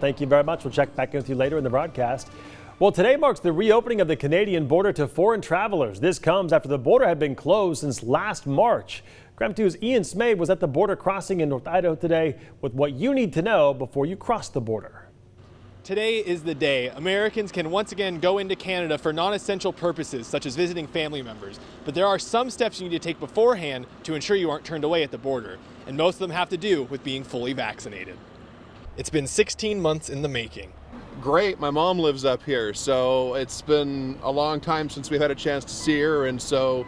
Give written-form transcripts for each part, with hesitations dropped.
Thank you very much. We'll check back in with you later in the broadcast. Well, today marks the reopening of the Canadian border to foreign travelers. This comes after the border had been closed since last March. KREM 2's Ian Smay was at the border crossing in North Idaho today with what you need to know before you cross the border. Today is the day Americans can once again go into Canada for non-essential purposes such as visiting family members. But there are some steps you need to take beforehand to ensure you aren't turned away at the border. And most of them have to do with being fully vaccinated. It's been 16 months in the making. Great. My mom lives up here, so it's been a long time since we've had a chance to see her, and so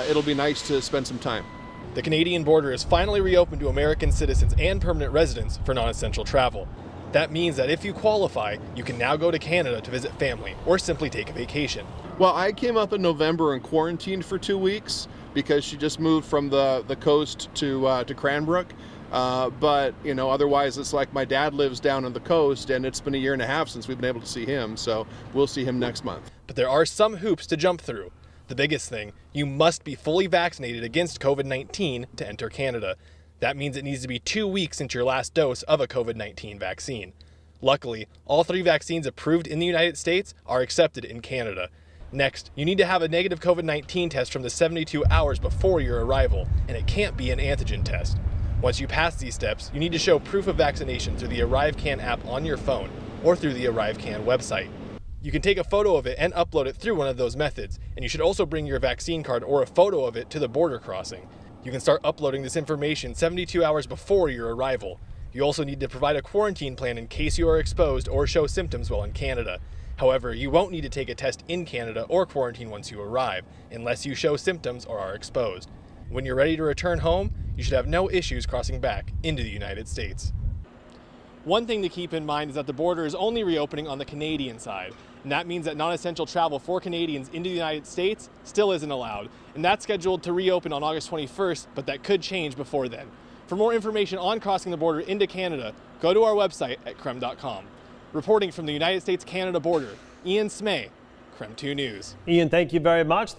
it'll be nice to spend some time. The Canadian border is finally reopened to American citizens and permanent residents for non-essential travel. That means that if you qualify, you can now go to Canada to visit family or simply take a vacation. Well, I came up in November and quarantined for 2 weeks because she just moved from the coast to Cranbrook. But, you know, otherwise it's like my dad lives down on the coast and it's been a year and a half since we've been able to see him. So we'll see him next month. But there are some hoops to jump through. The biggest thing, you must be fully vaccinated against COVID-19 to enter Canada. That means it needs to be 2 weeks since your last dose of a COVID-19 vaccine. Luckily, all 3 vaccines approved in the United States are accepted in Canada. Next, you need to have a negative COVID-19 test from the 72 hours before your arrival, and it can't be an antigen test. Once you pass these steps, you need to show proof of vaccination through the ArriveCAN app on your phone or through the ArriveCAN website. You can take a photo of it and upload it through one of those methods, and you should also bring your vaccine card or a photo of it to the border crossing. You can start uploading this information 72 hours before your arrival. You also need to provide a quarantine plan in case you are exposed or show symptoms while in Canada. However, you won't need to take a test in Canada or quarantine once you arrive, unless you show symptoms or are exposed. When you're ready to return home, you should have no issues crossing back into the United States. One thing to keep in mind is that the border is only reopening on the Canadian side, and that means that non-essential travel for Canadians into the United States still isn't allowed, and that's scheduled to reopen on August 21st, but that could change before then. For more information on crossing the border into Canada, go to our website at krem.com. Reporting from the United States-Canada border, Ian Smay, KREM 2 News. Ian, thank you very much.